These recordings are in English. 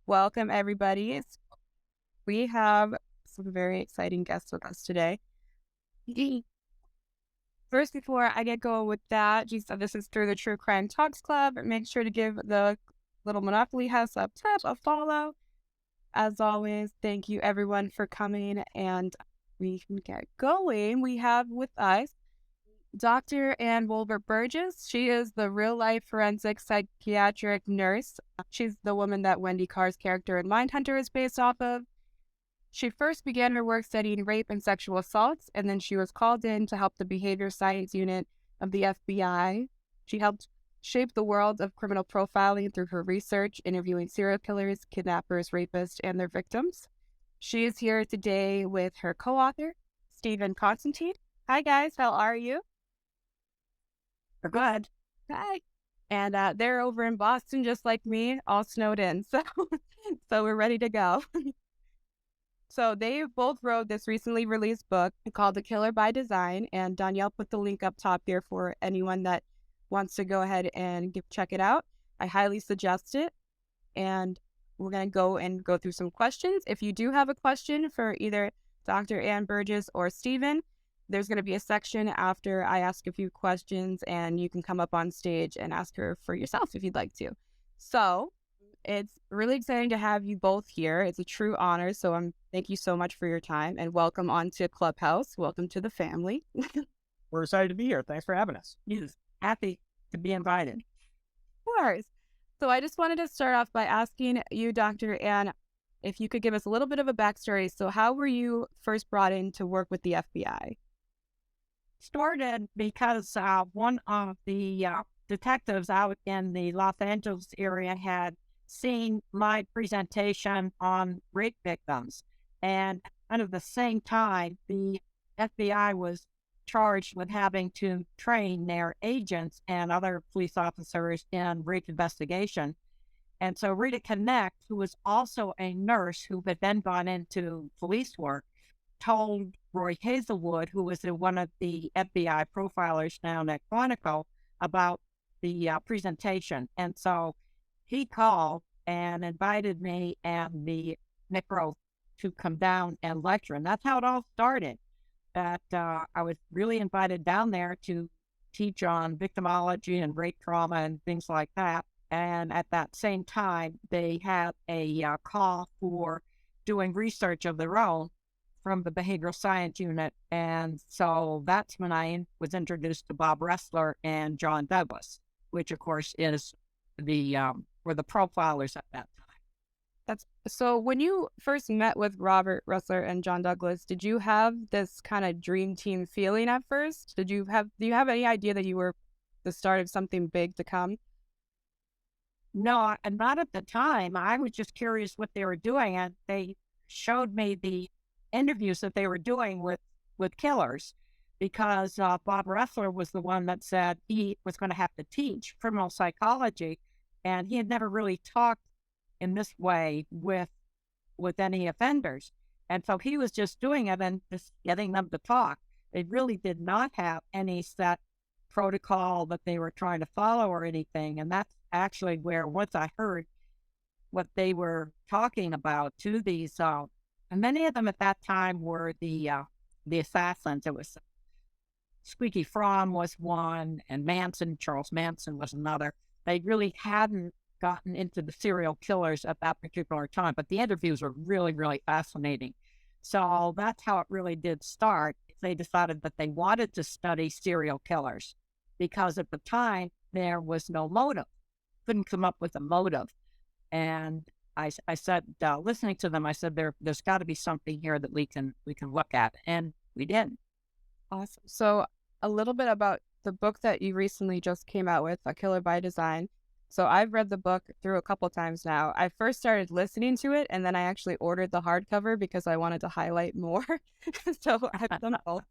Welcome, everybody. We have some very exciting guests with us today. First, before I get going with that, this is through the True Crime Talks Club. Make sure to give the little Monopoly House up top a follow. As always, thank you everyone for coming, and we can get going. We have with us Dr. Ann Wolbert Burgess. She is the real-life forensic psychiatric nurse. She's the woman that Wendy Carr's character in Mindhunters is based off of. She first began her work studying rape and sexual assaults, and then she was called in to help the behavior science unit of the FBI. She helped shape the world of criminal profiling through her research, interviewing serial killers, kidnappers, rapists, and their victims. She is here today with her co-author, Stephen Constantine. Hi, guys. How are you? We're good. Hi. And they're over in Boston, just like me, all snowed in. So we're ready to go. So they both wrote this recently released book called The Killer by Design, and Danielle put the link up top here for anyone that wants to go ahead and check it out. I highly suggest it, and we're going to go through some questions. If you do have a question for either Dr. Ann Burgess or Stephen, there's going to be a section after I ask a few questions, and you can come up on stage and ask her for yourself if you'd like to. So it's really exciting to have you both here. It's a true honor. So thank you so much for your time, and welcome onto Clubhouse. Welcome to the family. We're excited to be here. Thanks for having us. Yes, happy to be invited. Of course. So I just wanted to start off by asking you, Dr. Ann, if you could give us a little bit of a backstory. So how were you first brought in to work with the FBI? Started because one of the detectives out in the Los Angeles area had seen my presentation on rape victims. And at the same time, the FBI was charged with having to train their agents and other police officers in rape investigation. And so Rita Connect, who was also a nurse who had then gone into police work, told Roy Hazelwood, who was one of the FBI profilers down at Quantico, about the presentation. And so he called and invited me and the Necro to come down and lecture. And that's how it all started. That I was really invited down there to teach on victimology and rape trauma and things like that. And at that same time, they had a call for doing research of their own from the behavioral science unit. And so that's when I was introduced to Bob Ressler and John Douglas, which of course is were the profilers at that time. So when you first met with Robert Ressler and John Douglas, did you have this kind of dream team feeling at first? Do you have any idea that you were the start of something big to come? No, and not at the time. I was just curious what they were doing, and they showed me the interviews that they were doing with killers, because Bob Ressler was the one that said he was going to have to teach criminal psychology, and he had never really talked in this way with any offenders. And so he was just doing it and just getting them to talk. They really did not have any set protocol that they were trying to follow or anything. And that's actually where, once I heard what they were talking about to these, and many of them at that time were the assassins. It was Squeaky Fromm was one, and Charles Manson was another. They really hadn't gotten into the serial killers at that particular time, but the interviews were really, really fascinating. So that's how it really did start. They decided that they wanted to study serial killers because at the time there was no motive, couldn't come up with a motive. And I said, listening to them, I said, there's got to be something here that we can look at, and we did. Awesome. So a little bit about the book that you recently just came out with, A Killer by Design. So I've read the book through a couple times now. I first started listening to it, and then I actually ordered the hardcover because I wanted to highlight more. So I've done both.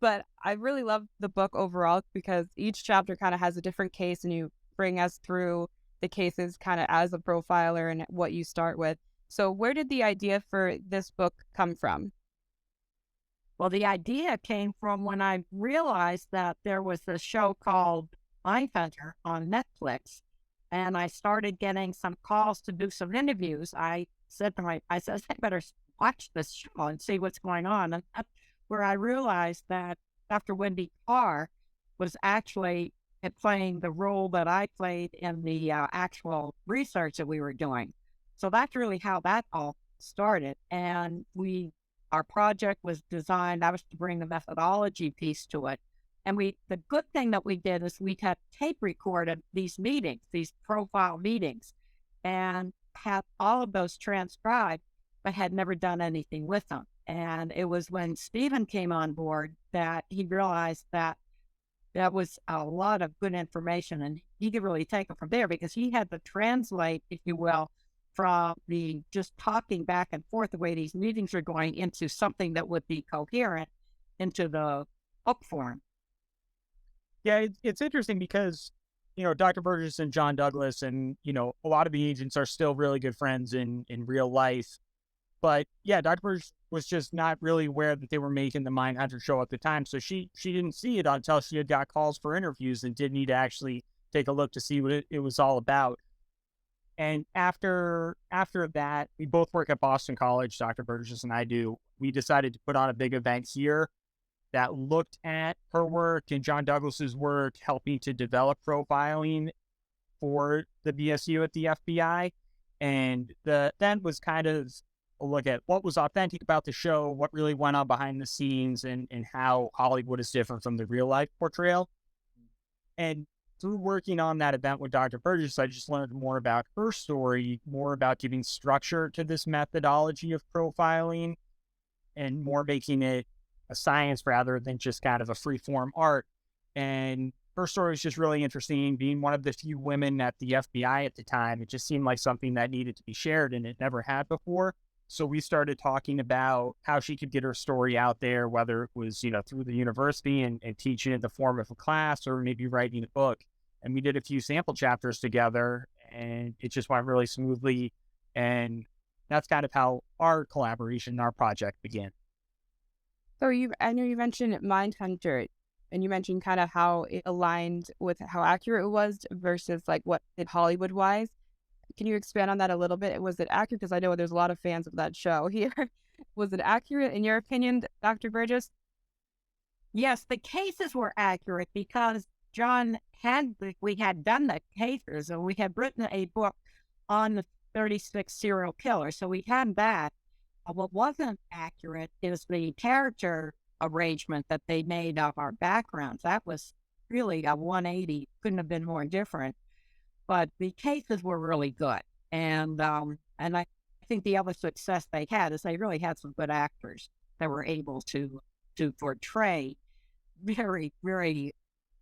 But I really love the book overall because each chapter kind of has a different case, and you bring us through the cases kind of as a profiler and what you start with. So where did the idea for this book come from? Well, the idea came from when I realized that there was a show called Mindhunter on Netflix, and I started getting some calls to do some interviews. I said, I better watch this show and see what's going on. And that's where I realized that Dr. Wendy Carr was actually playing the role that I played in the actual research that we were doing. So that's really how that all started. And our project was designed, I was to bring the methodology piece to it. And the good thing that we did is we had tape recorded these meetings, these profile meetings, and had all of those transcribed, but had never done anything with them. And it was when Stephen came on board that he realized that that was a lot of good information, and he could really take it from there because he had to translate, if you will, from the just talking back and forth the way these meetings are going into something that would be coherent into the book form. Yeah, it's interesting because, Dr. Burgess and John Douglas and, a lot of the agents are still really good friends in real life. But yeah, Dr. Burgess was just not really aware that they were making the Mindhunter show at the time. So she didn't see it until she had got calls for interviews and did need to actually take a look to see what it was all about. And after that, we both work at Boston College, Dr. Burgess and I do. We decided to put on a big event here that looked at her work and John Douglas's work, helping to develop profiling for the BSU at the FBI. And that was kind of a look at what was authentic about the show, what really went on behind the scenes, and how Hollywood is different from the real life portrayal. And through working on that event with Dr. Burgess, I just learned more about her story, more about giving structure to this methodology of profiling, and more making it a science rather than just kind of a free-form art. And her story was just really interesting. Being one of the few women at the FBI at the time, it just seemed like something that needed to be shared, and it never had before. So we started talking about how she could get her story out there, whether it was, through the university and teaching in the form of a class or maybe writing a book. And we did a few sample chapters together, and it just went really smoothly. And that's kind of how our collaboration, our project began. So I know you mentioned Mindhunter, and you mentioned kind of how it aligned with how accurate it was versus like what it Hollywood-wise. Can you expand on that a little bit? Was it accurate? Because I know there's a lot of fans of that show here. Was it accurate in your opinion, Dr. Burgess? Yes, the cases were accurate because we had done the cases, and we had written a book on the 36 serial killers. So we had that. What wasn't accurate is the character arrangement that they made of our backgrounds. That was really a 180. Couldn't have been more different. But the cases were really good. And I think the other success they had is they really had some good actors that were able to portray very, very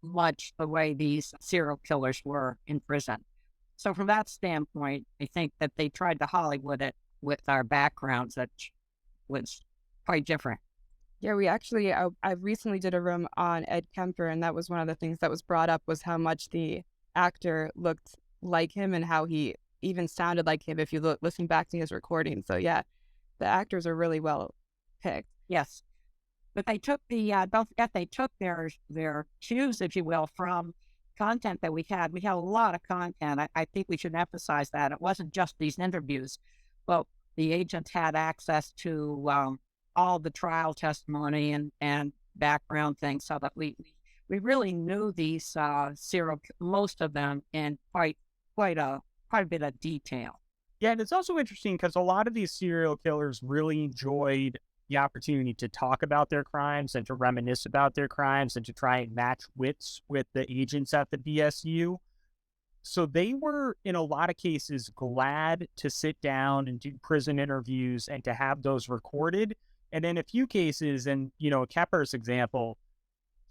much the way these serial killers were in prison. So from that standpoint, I think that they tried to Hollywood it with our backgrounds that was quite different. Yeah, we actually, I recently did a room on Ed Kemper, and that was one of the things that was brought up was how much the actor looked like him and how he even sounded like him if you listen back to his recording. So yeah, the actors are really well picked. Yes. But they took don't forget, they took their cues, if you will, from content that we had. We had a lot of content. I think we should emphasize that. It wasn't just these interviews, but the agents had access to all the trial testimony and background things so that we really knew these most of them in quite a bit of detail. Yeah, and it's also interesting because a lot of these serial killers really enjoyed the opportunity to talk about their crimes and to reminisce about their crimes and to try and match wits with the agents at the BSU. So they were, in a lot of cases, glad to sit down and do prison interviews and to have those recorded. And in a few cases, and, Kepper's example,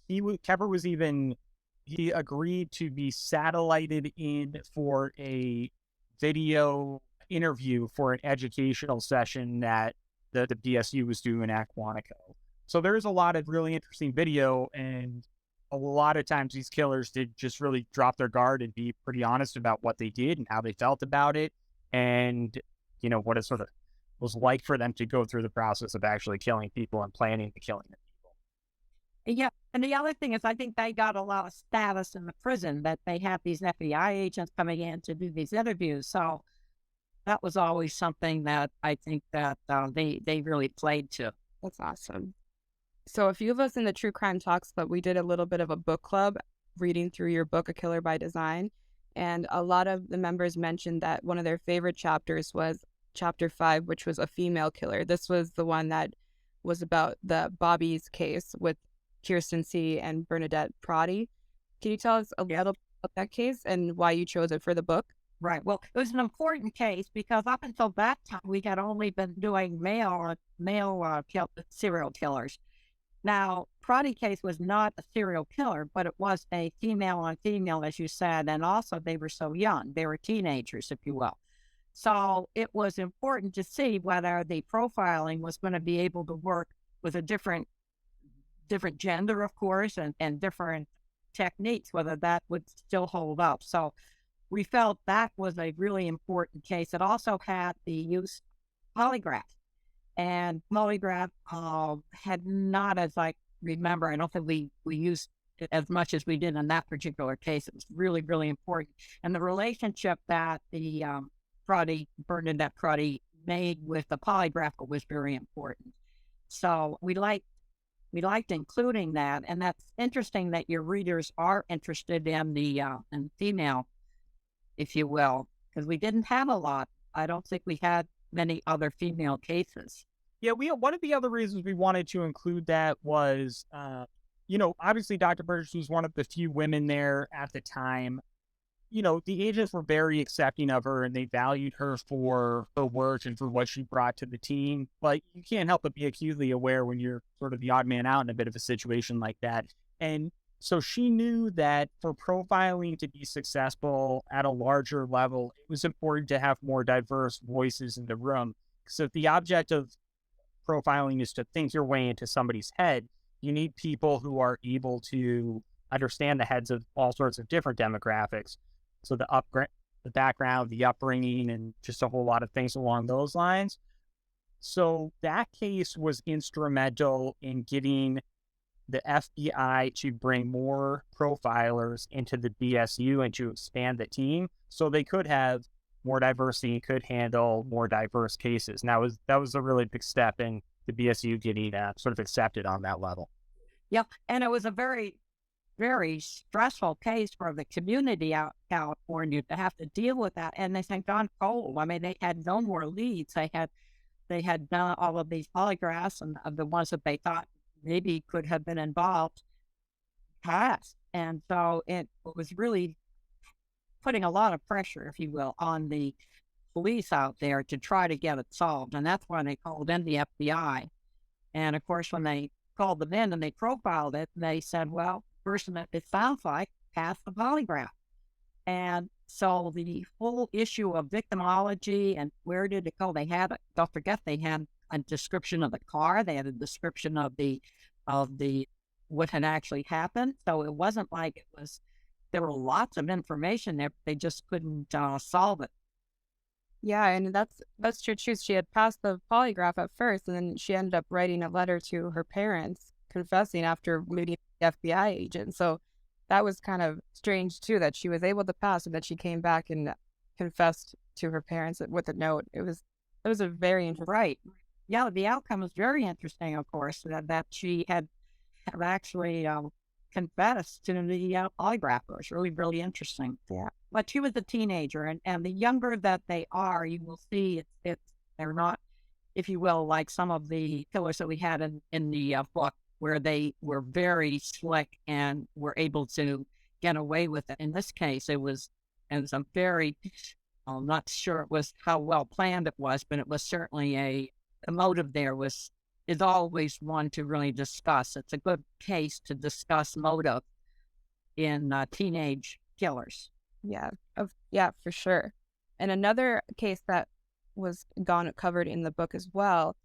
Kepper was he agreed to be satellited in for a video interview for an educational session that the BSU was doing at Quantico. So there's a lot of really interesting video, and a lot of times these killers did just really drop their guard and be pretty honest about what they did and how they felt about it, and what it sort of was like for them to go through the process of actually killing people and planning the killing of people. Yeah, And the other thing is, I think they got a lot of status in the prison that they have these FBI agents coming in to do these interviews. So that was always something that I think that they really played to. That's awesome. So a few of us in the True Crime Talks Club, we did a little bit of a book club reading through your book, A Killer by Design. And a lot of the members mentioned that one of their favorite chapters was chapter 5, which was a female killer. This was the one that was about the Bobby's case with Kirsten C. and Bernadette Prodi. Can you tell us a little about that case and why you chose it for the book? Right. Well, it was an important case because up until that time, we had only been doing serial killers. Now, Prodi case was not a serial killer, but it was a female on female, as you said, and also they were so young. They were teenagers, if you will. So it was important to see whether the profiling was going to be able to work with a different gender, of course, and different techniques, whether that would still hold up. So we felt that was a really important case. It also had the use of polygraph. And polygraph had not, as I remember, I don't think we used it as much as we did in that particular case. It was really, really important. And the relationship that the Bernadette Prodi made with the polygraph was very important. So we liked including that. And that's interesting that your readers are interested in the female, if you will, because we didn't have a lot. I don't think we had many other female cases. Yeah, one of the other reasons we wanted to include that was, obviously Dr. Burgess was one of the few women there at the time. The agents were very accepting of her and they valued her for her work and for what she brought to the team. But you can't help but be acutely aware when you're sort of the odd man out in a bit of a situation like that. And so she knew that for profiling to be successful at a larger level, it was important to have more diverse voices in the room. So if the object of profiling is to think your way into somebody's head, you need people who are able to understand the heads of all sorts of different demographics. So the background, the upbringing, and just a whole lot of things along those lines. So that case was instrumental in getting the FBI to bring more profilers into the BSU and to expand the team so they could have more diversity and could handle more diverse cases. And that was a really big step in the BSU getting sort of accepted on that level. Yeah, and it was a very, very stressful case for the community out in California to have to deal with that. And they had gone cold. I mean, they had no more leads. They had done all of these polygraphs and of the ones that they thought maybe could have been involved passed. And so it was really putting a lot of pressure, if you will, on the police out there to try to get it solved. And that's why they called in the FBI. And of course, when they called them in and they profiled it, they said, well, the person that it sounds like passed the polygraph. And so the whole issue of victimology and where did it go, don't forget, they had a description of the car. They had a description of the what had actually happened. So it wasn't like there were lots of information there, but they just couldn't solve it. Yeah, and that's true too. She had passed the polygraph at first, and then she ended up writing a letter to her parents confessing after meeting the FBI agent. So that was kind of strange too, that she was able to pass and that she came back and confessed to her parents with a note. It was a very interesting. Right. Yeah, the outcome was very interesting, of course, that she had actually confessed to the polygraph. It was really, really interesting. Yeah. But she was a teenager, and the younger that they are, you will see they're not, if you will, like some of the killers that we had in the book, where they were very slick and were able to get away with it. In this case, it was a very, I'm not sure it was how well planned it was, but it was certainly the motive there is always one to really discuss. It's a good case to discuss motive in teenage killers. Yeah, for sure. And another case that was covered in the book as well,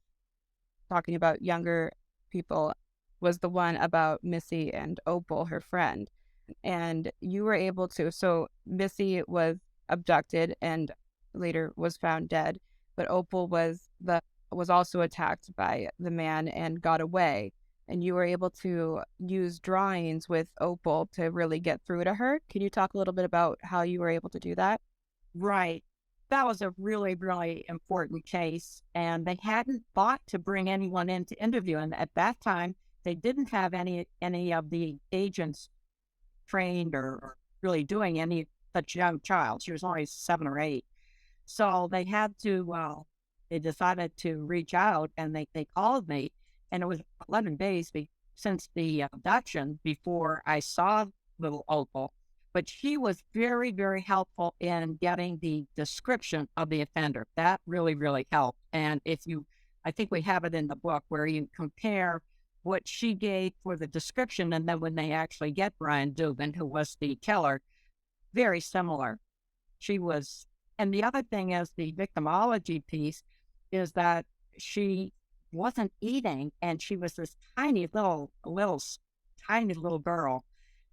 talking about younger people, was the one about Missy and Opal, her friend. And you were able to, so Missy was abducted and later was found dead, but Opal was also attacked by the man and got away. and you were able to use drawings with Opal to really get through to her. Can you talk a little bit about how you were able to do that? Right. That was a really, really important case. And they hadn't thought to bring anyone in to interview. And at that time, they didn't have any of the agents trained or really doing any such young child. She was only 7 or 8. So they had to, they decided to reach out, and they called me. And it was 11 days since the abduction before I saw little Opal. But she was very, very helpful in getting the description of the offender. That really, really helped. And I think we have it in the book where you compare what she gave for the description, and then when they actually get Brian Dugan, who was the killer, very similar. She was, and the other thing is the victimology piece is that she wasn't eating, and she was this tiny little girl,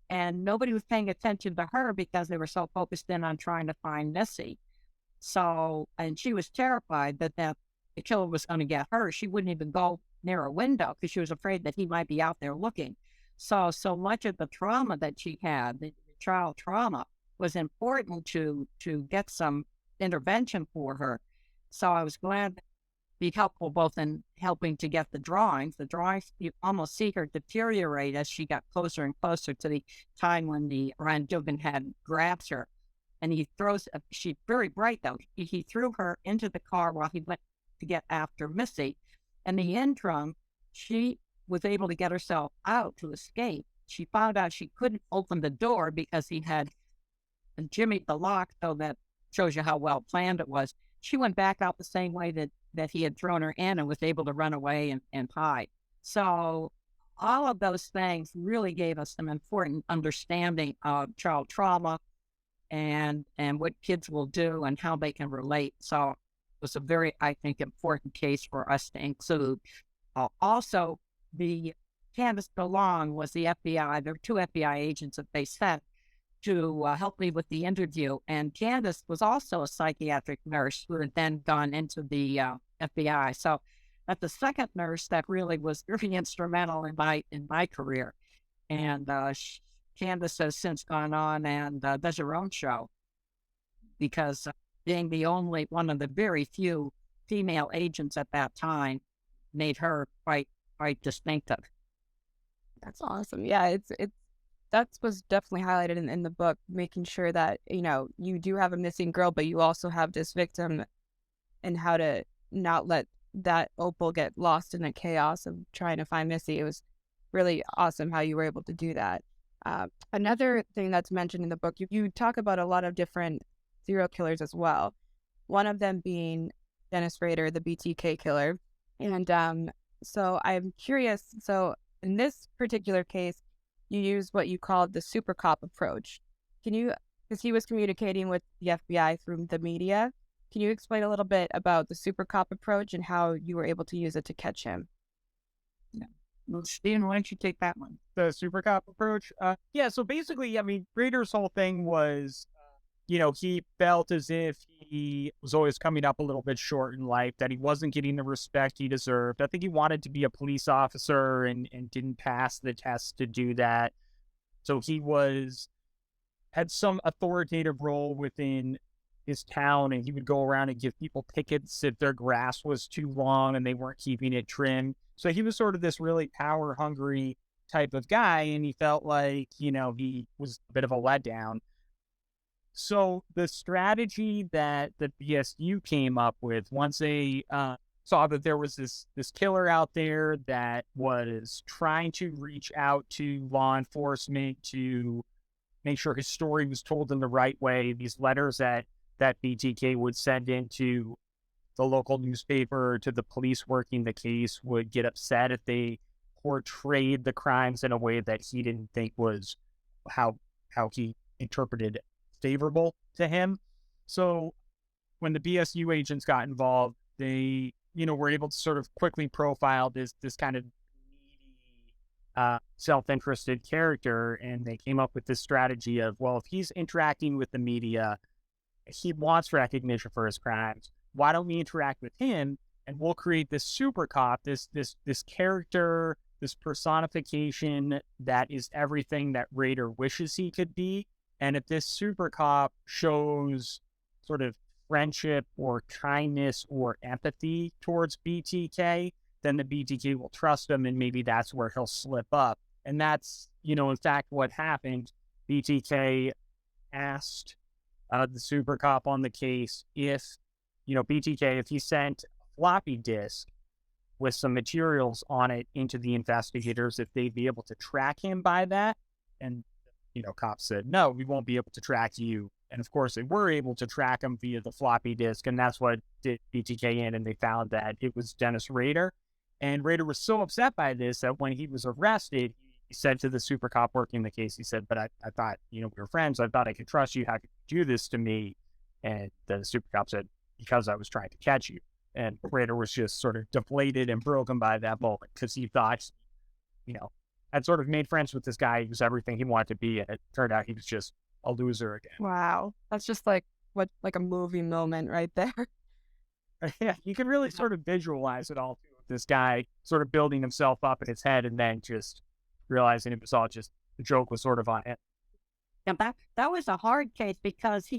and nobody was paying attention to her because they were so focused in on trying to find Missy. So, and she was terrified that the killer was going to get her. She wouldn't even go near a window because she was afraid that he might be out there looking. So much of the trauma that she had, the child trauma, was important to get some intervention for her. So I was glad to be helpful both in helping to get the drawings. The drawings, you almost see her deteriorate as she got closer and closer to the time when the Ryan Dugan had grabs her. And she's very bright though. He threw her into the car while he went to get after Missy. In the interim, she was able to get herself out to escape. She found out she couldn't open the door because he had jimmied the lock, so that shows you how well planned it was. She went back out the same way that he had thrown her in and was able to run away and hide. So all of those things really gave us some important understanding of child trauma and what kids will do and how they can relate. So was a very, I think, important case for us to include. Also, the Candace DeLong was the FBI. There were 2 FBI agents that they sent to help me with the interview. And Candace was also a psychiatric nurse who had then gone into the FBI. So that's the second nurse that really was very instrumental in my career. And Candace has since gone on and does her own show because being the only one of the very few female agents at that time made her quite distinctive. That's awesome. Yeah, that was definitely highlighted in the book, making sure that, you do have a missing girl, but you also have this victim, and how to not let that Opal get lost in the chaos of trying to find Missy. It was really awesome how you were able to do that. Another thing that's mentioned in the book, you talk about a lot of different serial killers as well. One of them being Dennis Rader, the BTK killer. And so I'm curious. So in this particular case, you use what you called the super cop approach. Because he was communicating with the FBI through the media, can you explain a little bit about the super cop approach and how you were able to use it to catch him? Yeah. Well, Steven, why don't you take that one? The super cop approach? Yeah, so basically, Rader's whole thing was, he felt as if he was always coming up a little bit short in life, that he wasn't getting the respect he deserved. I think he wanted to be a police officer and didn't pass the test to do that. So he had some authoritative role within his town, and he would go around and give people tickets if their grass was too long and they weren't keeping it trimmed. So he was sort of this really power hungry type of guy, and he felt like, he was a bit of a letdown. So the strategy that the BSU came up with, once they saw that there was this killer out there that was trying to reach out to law enforcement to make sure his story was told in the right way, these letters that BTK would send into the local newspaper to the police working the case would get upset if they portrayed the crimes in a way that he didn't think was how he interpreted favorable to him. So when the BSU agents got involved, they, were able to sort of quickly profile this kind of needy, self-interested character, and they came up with this strategy of, well, if he's interacting with the media, he wants recognition for his crimes. Why don't we interact with him, and we'll create this super cop, this character this personification that is everything that Rader wishes he could be. And if this super cop shows sort of friendship or kindness or empathy towards BTK, then the BTK will trust him, and maybe that's where he'll slip up. And that's, in fact, what happened. BTK asked the super cop on the case if, BTK, if he sent a floppy disk with some materials on it into the investigators, if they'd be able to track him by that. And, cops said, no, we won't be able to track you. And of course, they were able to track him via the floppy disk. And that's what did BTK in. And they found that it was Dennis Rader. And Rader was so upset by this that when he was arrested, he said to the super cop working the case, he said, but I thought, we were friends. I thought I could trust you. How could you do this to me? And the super cop said, because I was trying to catch you. And Rader was just sort of deflated and broken by that moment because he thought, I'd sort of made friends with this guy. He was everything he wanted to be. And it turned out he was just a loser again. Wow. That's just like a movie moment right there. Yeah, you can really sort of visualize it all too. This guy sort of building himself up in his head and then just realizing it was all just the joke was sort of on it. And that was a hard case because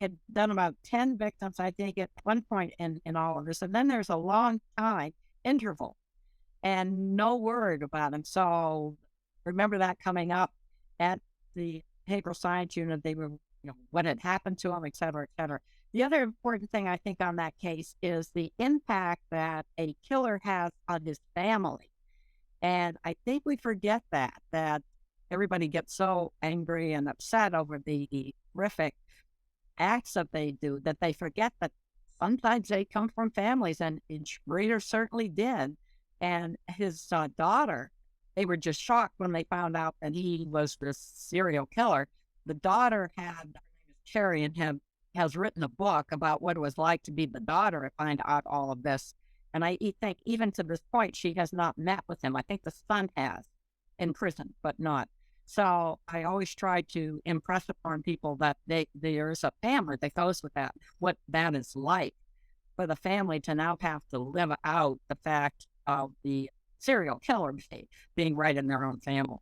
had done about 10 victims, I think, at one point in all of this. And then there's a long time interval and no word about him. So remember that coming up at the behavioral science unit, they were, what had happened to him, et cetera, et cetera. The other important thing I think on that case is the impact that a killer has on his family. And I think we forget that everybody gets so angry and upset over the horrific acts that they do, that they forget that sometimes they come from families, and Rader certainly did. And his daughter, they were just shocked when they found out that he was this serial killer. The daughter Carrie, and has written a book about what it was like to be the daughter and find out all of this. And I think even to this point, she has not met with him. I think the son has in prison, but not. So I always try to impress upon people that there's a family that goes with that, what that is like for the family to now have to live out the fact of the serial killer being right in their own family.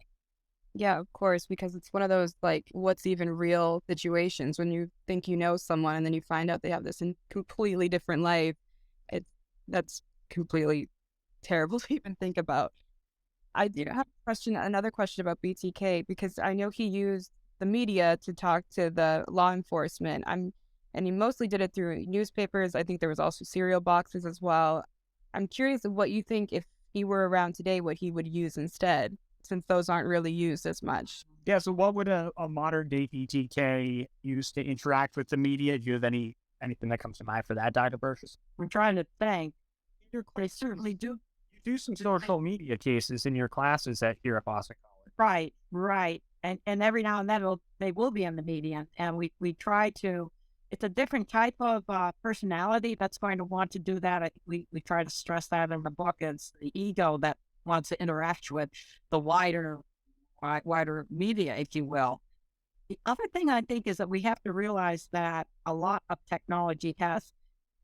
Yeah, of course, because it's one of those, what's even real situations when you think you know someone and then you find out they have this completely different life. That's completely terrible to even think about. I do have another question about BTK, because I know he used the media to talk to the law enforcement. And he mostly did it through newspapers. I think there was also cereal boxes as well. I'm curious of what you think, if he were around today, what he would use instead, since those aren't really used as much. Yeah, so what would a modern day BTK use to interact with the media? Do you have anything that comes to mind for that, Dr. Burgess? We're trying to think. They certainly do. You do some social media cases in your classes here at Boston College. Right. And every now and then they will be in the media. And we try to, it's a different type of personality that's going to want to do that. We try to stress that in the book. It's the ego that wants to interact with the wider media, if you will. The other thing I think is that we have to realize that a lot of technology has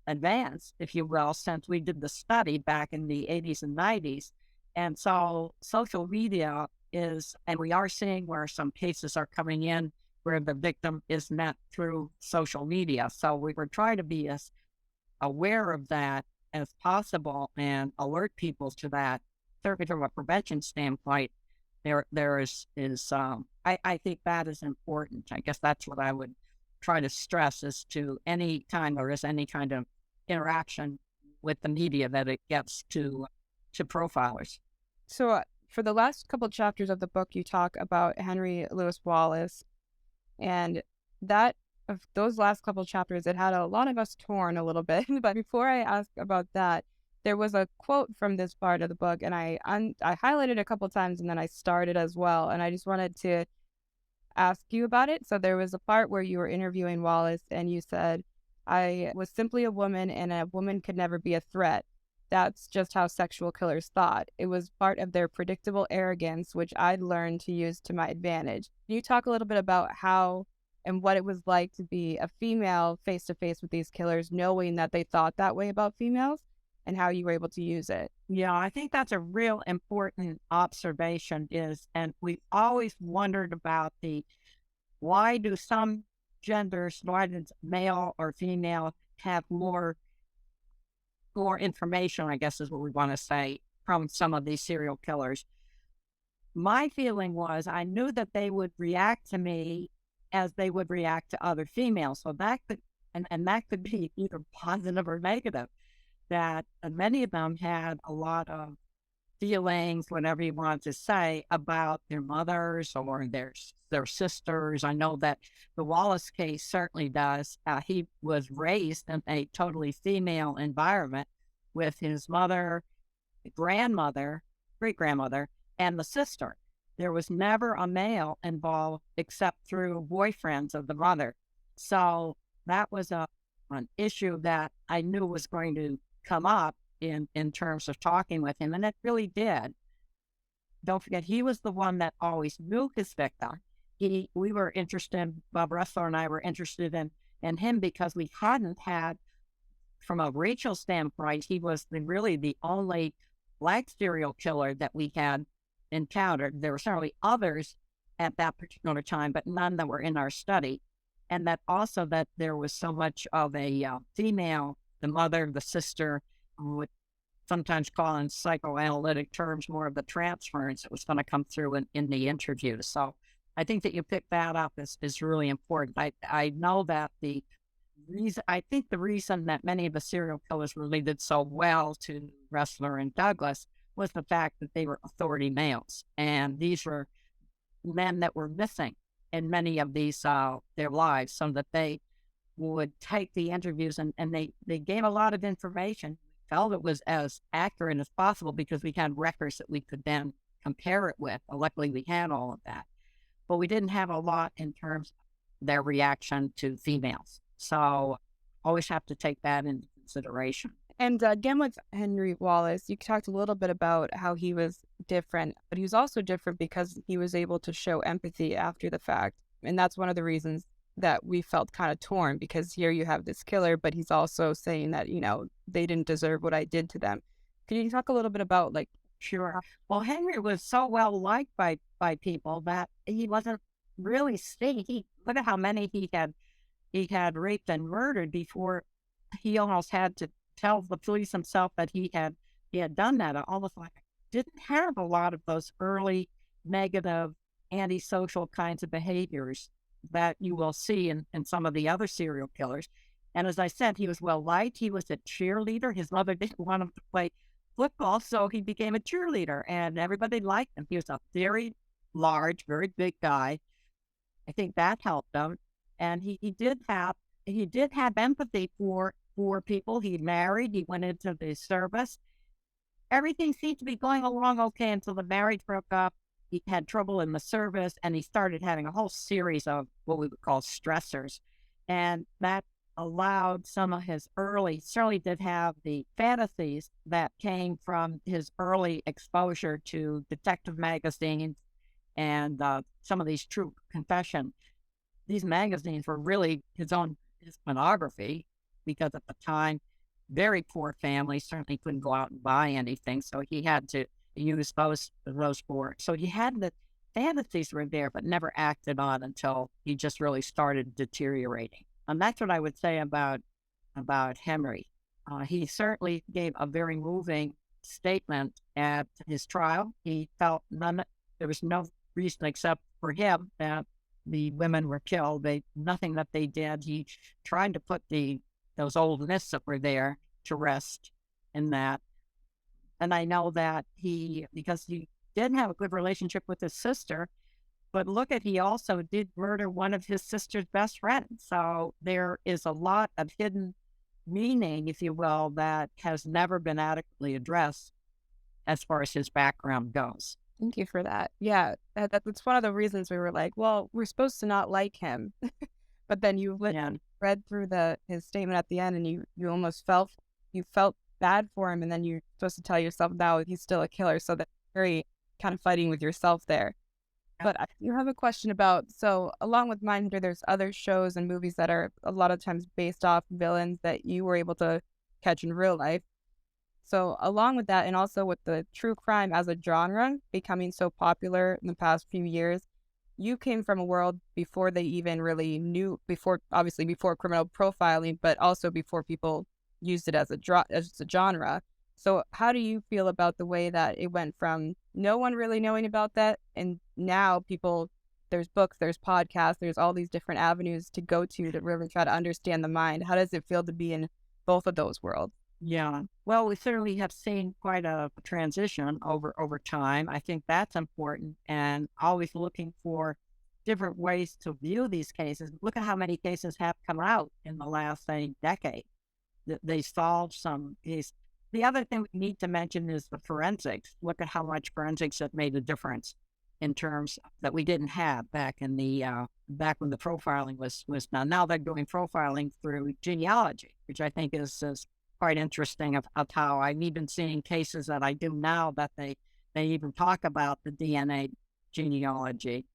advanced, if you will, since we did the study back in the 80s and 90s. And so social media and we are seeing where some cases are coming in where the victim is met through social media. So we were trying to be as aware of that as possible and alert people to that. Certainly from a prevention standpoint, there is I think that is important. I guess that's what I would try to stress, is to any time there is any kind of interaction with the media that it gets to profilers. So for the last couple chapters of the book, you talk about Henry Louis Wallace, and those last couple chapters, it had a lot of us torn a little bit. But before I ask about that, there was a quote from this part of the book, and I highlighted a couple times, and then I started as well, and I just wanted to ask you about it. So there was a part where you were interviewing Wallace, and you said, "I was simply a woman, and a woman could never be a threat. That's just how sexual killers thought. It was part of their predictable arrogance, which I'd learned to use to my advantage." Can you talk a little bit about how and what it was like to be a female face-to-face with these killers, knowing that they thought that way about females? and how you were able to use it. Yeah, I think that's a real important observation and we've always wondered about why do some genders, why does male or female have more information, I guess is what we want to say, from some of these serial killers. My feeling was I knew that they would react to me as they would react to other females. So that could, and that could be either positive or negative, that many of them had a lot of feelings, whatever you want to say, about their mothers or their sisters. I know that the Wallace case certainly does. He was raised in a totally female environment with his mother, grandmother, great grandmother, and the sister. There was never a male involved except through boyfriends of the mother. So that was an issue that I knew was going to come up in terms of talking with him, and it really did. Don't forget, he was the one that always knew his victim. We were interested, Bob Ressler and I were interested in him because we hadn't had, from a racial standpoint, he was really the only Black serial killer that we had encountered. There were certainly others at that particular time, but none that were in our study. And that also that there was so much of a female, the mother, the sister, would sometimes call in psychoanalytic terms more of the transference that was going to come through in the interview. So I think that you picked that up is really important. I know that I think the reason that many of the serial killers related so well to Ressler and Douglas was the fact that they were authority males. And these were men that were missing in many of these, their lives, so that they would take the interviews and they gave a lot of information. Felt it was as accurate as possible because we had records that we could then compare it with. Luckily, we had all of that. But we didn't have a lot in terms of their reaction to females. So always have to take that into consideration. And again, with Henry Wallace, you talked a little bit about how he was different, but he was also different because he was able to show empathy after the fact. And that's one of the reasons that we felt kind of torn, because here you have this killer, but he's also saying that, they didn't deserve what I did to them. Can you talk a little bit about Sure. Well, Henry was so well liked by people that he wasn't really seen. Look at how many he had raped and murdered before he almost had to tell the police himself that he had done that. Almost like didn't have a lot of those early negative antisocial kinds of behaviors that you will see in some of the other serial killers. And as I said, he was well liked. He was a cheerleader. His mother didn't want him to play football, so he became a cheerleader, and everybody liked him. He was a very large, very big guy. I think that helped him. And he did have empathy for people. He married. He went into the service. Everything seemed to be going along okay until the marriage broke up. He had trouble in the service, and he started having a whole series of what we would call stressors. And that allowed some of his certainly did have the fantasies that came from his early exposure to detective magazines and some of these true confession. These magazines were really his pornography, because at the time, very poor families certainly couldn't go out and buy anything. So he had to use those for. So he had the fantasies were there, but never acted on until he just really started deteriorating. And that's what I would say about Henry. He certainly gave a very moving statement at his trial. He felt there was no reason except for him that the women were killed. Nothing that they did. He tried to put those old myths that were there to rest in that. And I know that because he did have a good relationship with his sister, but he also did murder one of his sister's best friends. So there is a lot of hidden meaning, if you will, that has never been adequately addressed as far as his background goes. Thank you for that. Yeah, that's one of the reasons we were like, well, we're supposed to not like him. But then you read through his statement at the end, and you almost felt bad for him, and then you're supposed to tell yourself now he's still a killer. So that's very kind of fighting with yourself there. But I do have a question about, so along with Mindhunter, there's other shows and movies that are a lot of times based off villains that you were able to catch in real life. So along with that, and also with the true crime as a genre becoming so popular in the past few years, you came from a world before they even really knew, before obviously before criminal profiling, but also before people used it as as a genre. So how do you feel about the way that it went from no one really knowing about that, and now people, there's books, there's podcasts, there's all these different avenues to go to really try to understand the mind. How does it feel to be in both of those worlds? Yeah. Well, we certainly have seen quite a transition over time. I think that's important, and always looking for different ways to view these cases. Look at how many cases have come out in the last, say, decade. They solved some case. The other thing we need to mention is the forensics. Look at how much forensics have made a difference in terms that we didn't have back in the back when the profiling was done. Now they're doing profiling through genealogy, which I think is quite interesting of how I'm even seeing cases that I do now that they even talk about the DNA genealogy.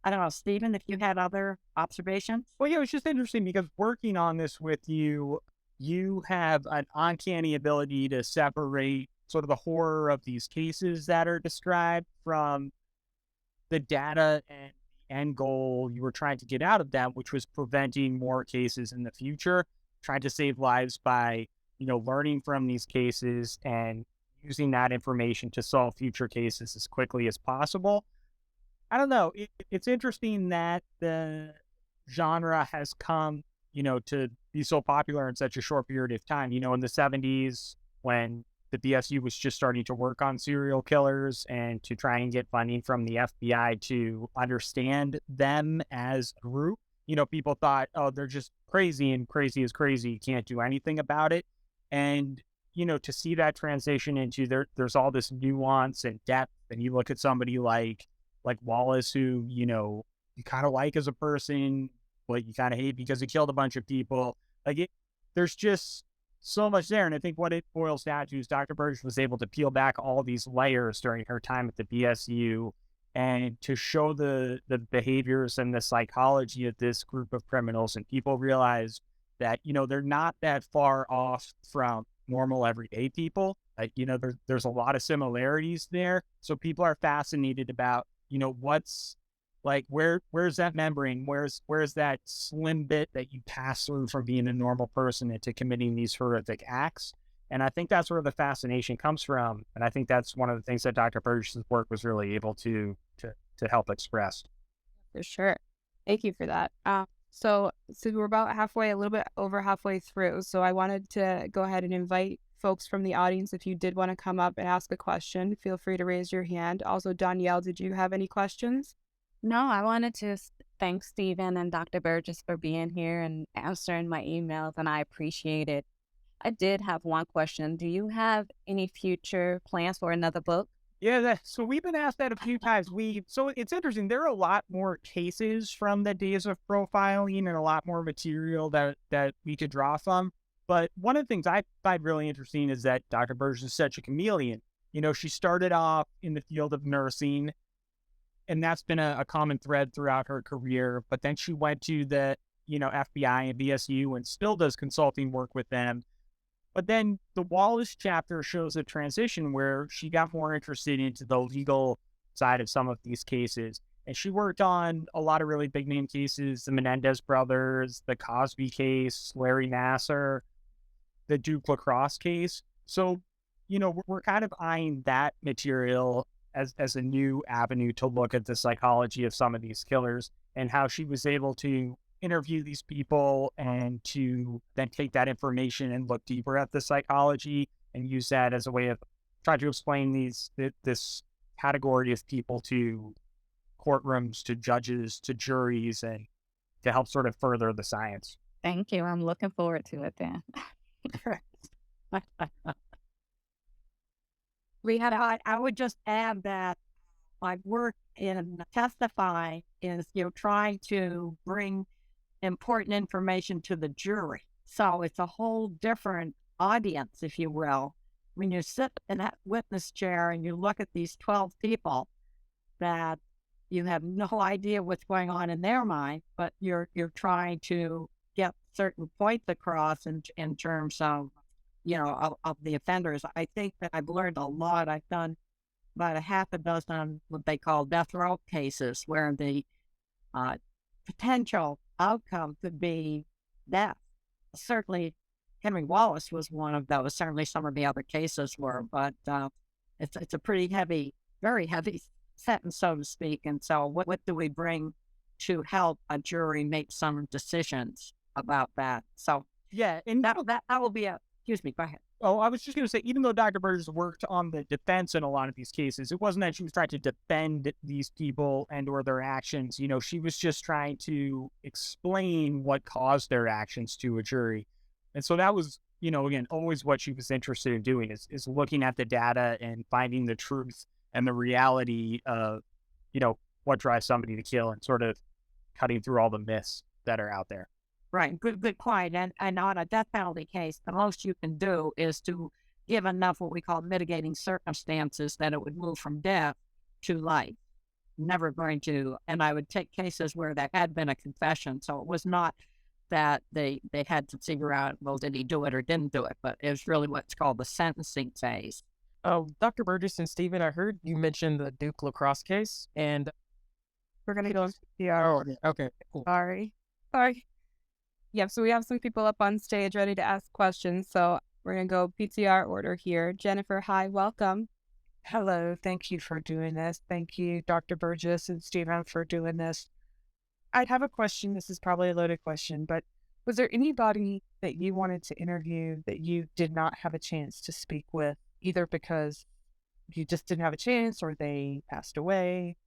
I don't know, Stephen, if you had other observations? Well, yeah, it's just interesting because working on this with you, you have an uncanny ability to separate sort of the horror of these cases that are described from the data and the end goal you were trying to get out of them, which was preventing more cases in the future, trying to save lives by, learning from these cases and using that information to solve future cases as quickly as possible. I don't know. It's interesting that the genre has come, to be so popular in such a short period of time. In the 70s, when the BSU was just starting to work on serial killers and to try and get funding from the FBI to understand them as a group, people thought, oh, they're just crazy, and crazy is crazy. You can't do anything about it. And, to see that transition into there's all this nuance and depth. And you look at somebody like Wallace, who, you kind of like as a person, but you kind of hate because he killed a bunch of people. There's just so much there. And I think what it boils down to is Dr. Burgess was able to peel back all these layers during her time at the BSU and to show the behaviors and the psychology of this group of criminals. And people realize that, they're not that far off from normal everyday people. There's a lot of similarities there. So people are fascinated about, what's where's that membrane? Where's that slim bit that you pass through from being a normal person into committing these horrific acts? And I think that's where the fascination comes from. And I think that's one of the things that Dr. Burgess's work was really able to help express. For sure. Thank you for that. So we're about halfway, a little bit over halfway through. So I wanted to go ahead and invite folks from the audience. If you did want to come up and ask a question, feel free to raise your hand. Also, Danielle, did you have any questions? No, I wanted to thank Stephen and Dr. Burgess for being here and answering my emails, and I appreciate it. I did have one question. Do you have any future plans for another book? Yeah, so we've been asked that a few times. So it's interesting. There are a lot more cases from the days of profiling and a lot more material that we could draw from. But one of the things I find really interesting is that Dr. Burgess is such a chameleon. She started off in the field of nursing, and that's been a common thread throughout her career. But then she went to the, FBI and BSU and still does consulting work with them. But then the Wallace chapter shows a transition where she got more interested into the legal side of some of these cases. And she worked on a lot of really big name cases, the Menendez brothers, the Cosby case, Larry Nassar, the Duke Lacrosse case. So, we're kind of eyeing that material as a new avenue to look at the psychology of some of these killers and how she was able to interview these people and to then take that information and look deeper at the psychology and use that as a way of trying to explain this category of people to courtrooms, to judges, to juries, and to help sort of further the science. Thank you. I'm looking forward to it then. I would just add that my work in testifying is, trying to bring important information to the jury. So it's a whole different audience, if you will. When you sit in that witness chair and you look at these 12 people that you have no idea what's going on in their mind, but you're trying to get certain points across in terms of of the offenders. I think that I've learned a lot. I've done about a half a dozen what they call death row cases where the uh, potential outcome could be death. Certainly, Henry Wallace was one of those. Certainly, some of the other cases were, but it's a pretty heavy, very heavy sentence, so to speak. And so, what do we bring to help a jury make some decisions about that? So Yeah, and that will be a. Excuse me. Go ahead. oh, I was just going to say, even though Dr. Burgess worked on the defense in a lot of these cases, it wasn't that she was trying to defend these people and or their actions. She was just trying to explain what caused their actions to a jury. And so that was, again, always what she was interested in doing is looking at the data and finding the truth and the reality of, what drives somebody to kill and sort of cutting through all the myths that are out there. Right. Good point. And on a death penalty case, the most you can do is to give enough what we call mitigating circumstances that it would move from death to life. Never going to, and I would take cases where there had been a confession. So it was not that they had to figure out, well, did he do it or didn't do it? But it was really what's called the sentencing phase. Dr. Burgess and Stephen, I heard you mention the Duke lacrosse case, and We're going to go. oh, okay, cool. Sorry. Yep, so we have some people up on stage ready to ask questions. So we're going to go PTR order here. Jennifer, hi, welcome. Hello, thank you for doing this. Thank you, Dr. Burgess and Stephen, for doing this. I have a question. This is probably a loaded question, but was there anybody that you wanted to interview that you did not have a chance to speak with, either because you just didn't have a chance or they passed away?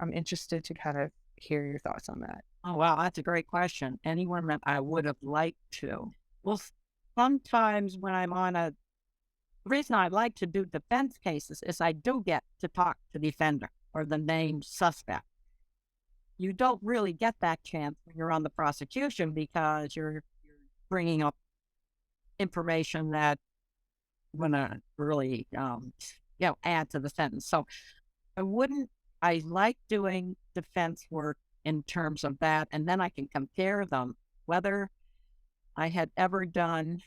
I'm interested to kind of hear your thoughts on that. Oh, wow, that's a great question. Anyone that I would have liked to. Well, sometimes when I'm on the reason I like to do defense cases is I do get to talk to the offender or the named suspect. You don't really get that chance when you're on the prosecution because you're bringing up information that going to really, add to the sentence. So I like doing defense work in terms of that, and then I can compare them, whether I had ever done.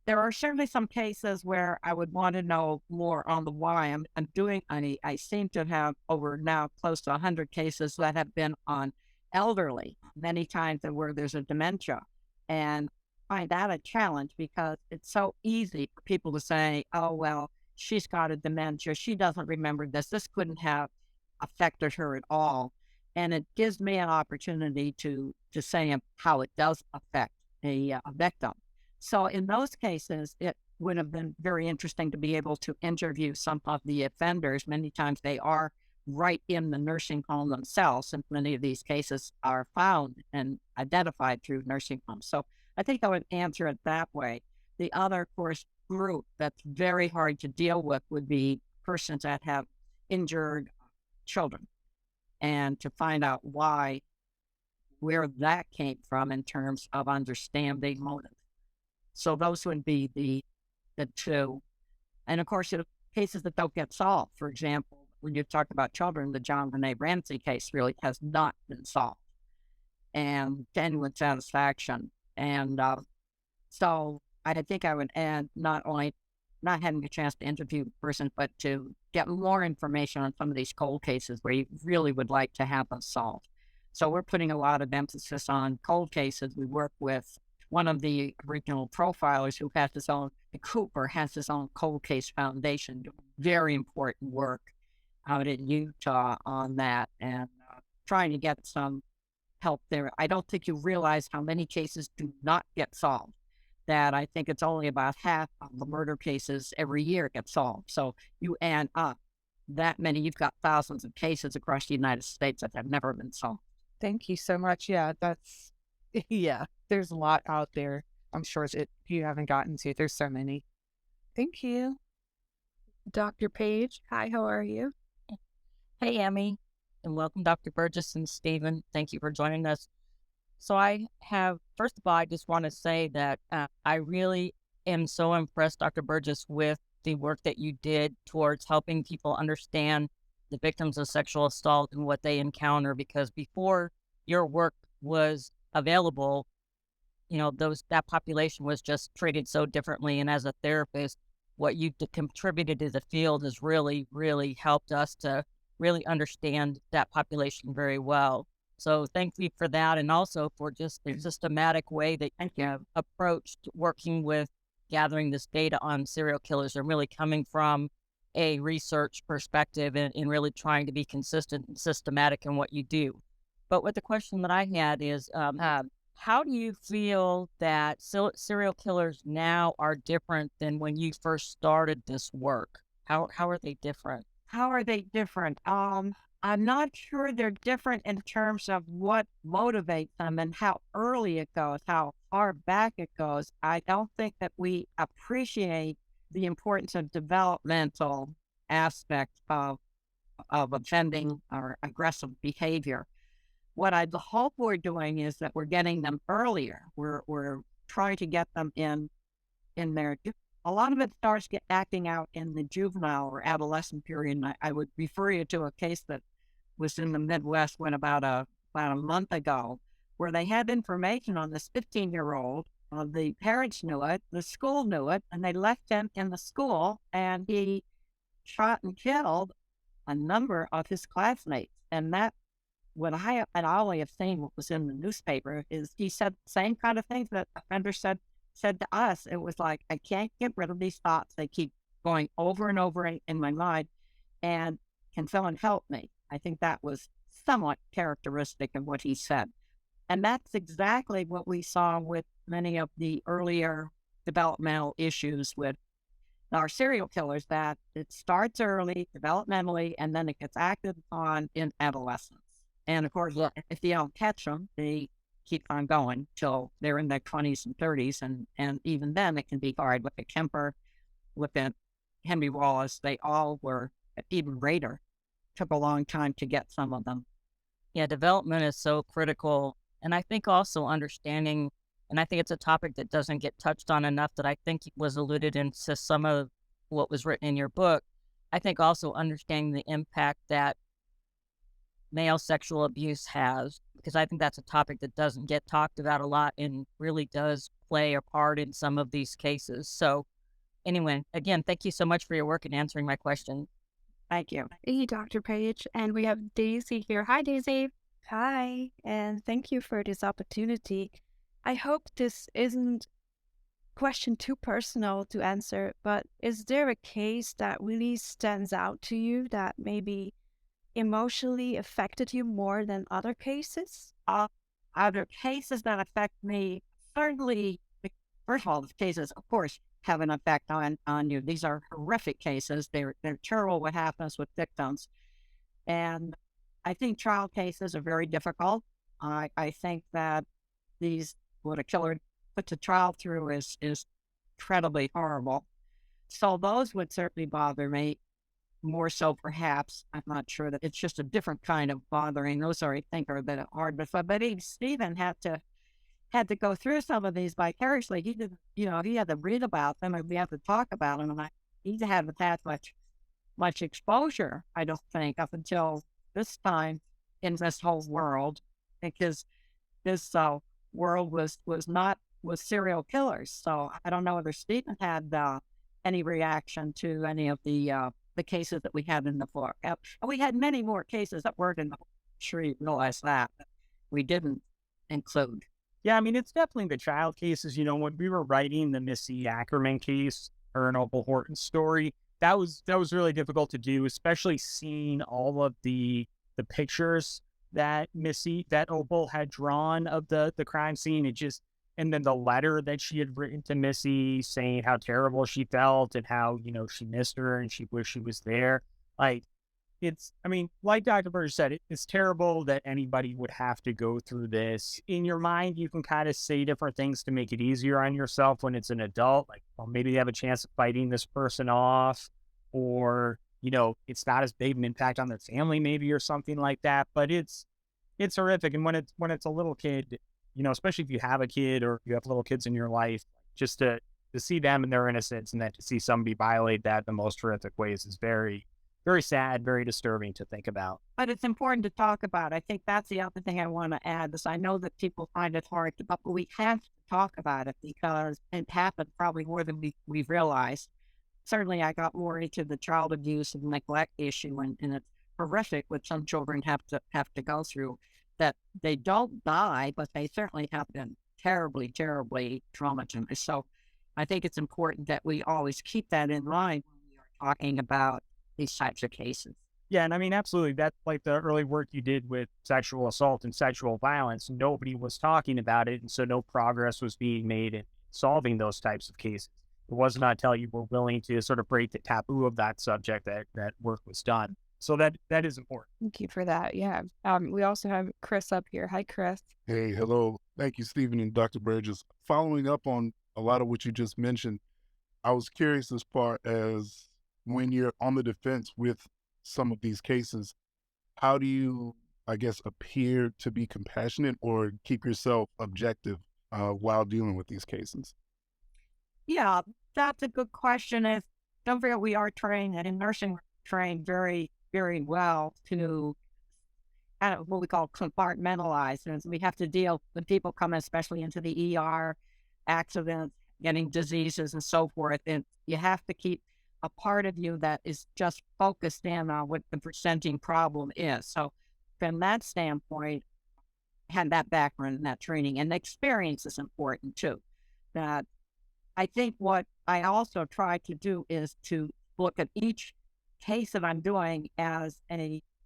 There are certainly some cases where I would want to know more on the why I'm doing. I seem to have over now close to 100 cases that have been on elderly, many times where there's a dementia, and I find that a challenge because it's so easy for people to say, oh, well, she's got a dementia. She doesn't remember this. This couldn't have affected her at all. And it gives me an opportunity to say how it does affect a victim. So in those cases, it would have been very interesting to be able to interview some of the offenders. Many times they are right in the nursing home themselves, and many of these cases are found and identified through nursing homes. So I think I would answer it that way. The other, of course, group that's very hard to deal with would be persons that have injured children, and to find out where that came from in terms of understanding motive. So those would be the two. And of course, cases that don't get solved. For example, when you talk about children, the John Benet Ramsey case really has not been solved, and genuine satisfaction. And so I think I would add not only not having a chance to interview the person, but to get more information on some of these cold cases where you really would like to have them solved. So we're putting a lot of emphasis on cold cases. We work with one of the original profilers who has his own, Cooper has his own cold case foundation, doing very important work out in Utah on that, and trying to get some help there. I don't think you realize how many cases do not get solved. That I think it's only about half of the murder cases every year get solved. So you add up that many, you've got thousands of cases across the United States that have never been solved. Thank you so much. Yeah, there's a lot out there. I'm sure you haven't gotten to. There's so many. Thank you. Dr. Page, hi, how are you? Hey, Emmy, and welcome, Dr. Burgess and Stephen. Thank you for joining us. So first of all, I just want to say that I really am so impressed, Dr. Burgess, with the work that you did towards helping people understand the victims of sexual assault and what they encounter, because before your work was available, that population was just treated so differently. And as a therapist, what you contributed to the field has really, really helped us to really understand that population very well. So thank you for that, and also for just the systematic way that you have approached working with gathering this data on serial killers and really coming from a research perspective and really trying to be consistent and systematic in what you do. But what the question that I had is, how do you feel that serial killers now are different than when you first started this work? How are they different? How are they different? I'm not sure they're different in terms of what motivates them and how early it goes, how far back it goes. I don't think that we appreciate the importance of developmental aspects of offending or aggressive behavior. What I hope we're doing is that we're getting them earlier. We're trying to get them in their. A lot of it starts acting out in the juvenile or adolescent period. And I would refer you to a case that was in the Midwest when about a month ago, where they had information on this 15-year-old. The parents knew it, the school knew it, and they left him in the school, and he shot and killed a number of his classmates. And that, what I only have seen what was in the newspaper, is he said the same kind of things that offender said to us. It was like, I can't get rid of these thoughts. They keep going over and over in my mind, and can someone help me? I think that was somewhat characteristic of what he said. And that's exactly what we saw with many of the earlier developmental issues with our serial killers, that it starts early, developmentally, and then it gets acted on in adolescence. And of course, if you don't catch them, they keep on going till they're in their 20s and 30s. And even then, it can be hard. With the Kemper, with the Henry Wallace, they all were even greater. Took a long time to get some of them. Yeah, development is so critical. And I think also understanding, and I think it's a topic that doesn't get touched on enough, that I think was alluded into some of what was written in your book. I think also understanding the impact that male sexual abuse has, because I think that's a topic that doesn't get talked about a lot and really does play a part in some of these cases. So anyway, again, thank you so much for your work in answering my question. Thank you. Hey, Dr. Page. And we have Daisy here. Hi, Daisy. Hi, and thank you for this opportunity. I hope this isn't question too personal to answer, but is there a case that really stands out to you that maybe emotionally affected you more than other cases? Other cases that affect me, certainly, first of all, the cases, of course, have an effect on you. These are horrific cases. They're terrible what happens with victims. And I think trial cases are very difficult. I think that what a killer put to trial through is incredibly horrible. So those would certainly bother me more so, perhaps. I'm not sure that it's just a different kind of bothering. Those I think are a bit hard. But even Stephen had to go through some of these vicariously. He did, he had to read about them, and we had to talk about them. And he hadn't had much exposure, I don't think, up until this time in this whole world, because this world was not with serial killers. So I don't know whether Stephen had any reaction to any of the cases that we had in the book. We had many more cases that weren't in the book. I'm sure you realize that we didn't include. Yeah, I mean, it's definitely the child cases. When we were writing the Missy Ackerman case, her and Opal Horton's story, that was really difficult to do, especially seeing all of the pictures that Opal had drawn of the crime scene. And then the letter that she had written to Missy saying how terrible she felt and how, she missed her and she wished she was there. Like Dr. Burgess said, it's terrible that anybody would have to go through this. In your mind, you can kind of say different things to make it easier on yourself when it's an adult. Like, well, maybe they have a chance of fighting this person off, or, it's not as big an impact on their family, maybe, or something like that. But it's horrific. And when it's a little kid, especially if you have a kid or you have little kids in your life, just to see them and their innocence, and then to see somebody violate that in the most horrific ways is very, very sad, very disturbing to think about. But it's important to talk about. I think that's the other thing I want to add, is I know that people find it hard, but we have to talk about it because it happened probably more than we realized. Certainly, I got more into the child abuse and neglect issue, and it's horrific what some children have to go through. That they don't die, but they certainly have been terribly, terribly traumatized. So, I think it's important that we always keep that in mind when we are talking about these types of cases. Yeah, and I mean, absolutely. That's like the early work you did with sexual assault and sexual violence. Nobody was talking about it, and so no progress was being made in solving those types of cases. It was not until you were willing to sort of break the taboo of that subject that work was done. So that is important. Thank you for that. Yeah. We also have Chris up here. Hi, Chris. Hey, hello. Thank you, Stephen and Dr. Burgess. Following up on a lot of what you just mentioned, I was curious as far as when you're on the defense with some of these cases, how do you, I guess, appear to be compassionate or keep yourself objective while dealing with these cases? Yeah, that's a good question. Is don't forget we are trained and in nursing we're trained very, very well to kind of what we call compartmentalize. And we have to deal when people come, especially into the ER, accidents, getting diseases, and so forth. And you have to keep a part of you that is just focused in on what the presenting problem is. So, from that standpoint, had that background and that training and the experience is important too. That I think what I also try to do is to look at each case that I'm doing as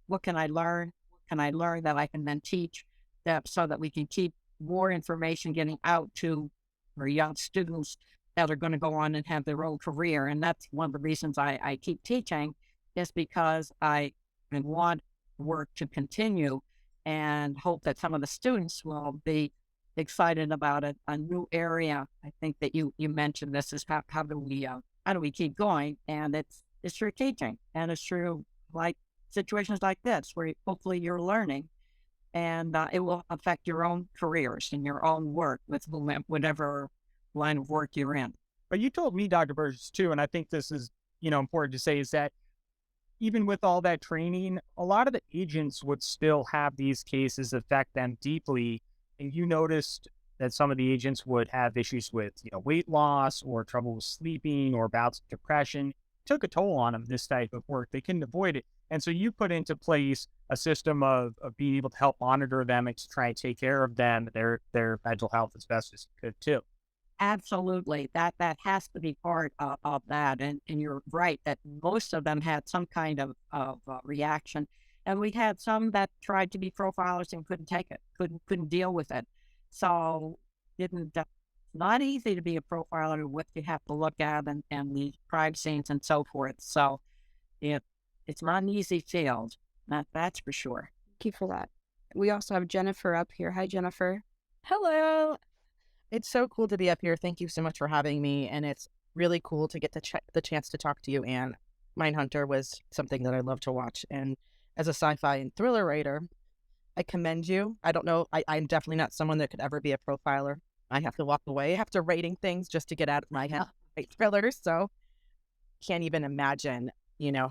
what can I learn? What can I learn that I can then teach that so that we can keep more information getting out to our young students that are going to go on and have their own career. And that's one of the reasons I keep teaching is because I want work to continue and hope that some of the students will be excited about it. A new area. I think that you mentioned this is how do we keep going? And it's through teaching and it's through like situations like this where hopefully you're learning and it will affect your own careers and your own work with whatever line of work you're in. But you told me, Dr. Burgess, too, and I think this is, important to say is that even with all that training, a lot of the agents would still have these cases affect them deeply. And you noticed that some of the agents would have issues with, weight loss or trouble with sleeping or bouts of depression. It took a toll on them, this type of work. They couldn't avoid it. And so you put into place a system of being able to help monitor them and to try and take care of them, their mental health as best as you could, too. Absolutely. That has to be part of that. And you're right that most of them had some kind of reaction. And we had some that tried to be profilers and couldn't take it, couldn't deal with it. So didn't not easy to be a profiler, what you have to look at and the crime scenes and so forth. So it's not an easy field. That's for sure. Thank you for that. We also have Jennifer up here. Hi, Jennifer. Hello. It's so cool to be up here. Thank you so much for having me. And it's really cool to get the chance to talk to you, Anne. Mindhunter was something that I love to watch. And as a sci-fi and thriller writer, I commend you. I don't know. I'm definitely not someone that could ever be a profiler. I have to walk away after writing things just to get out of my head. Write thrillers. So can't even imagine,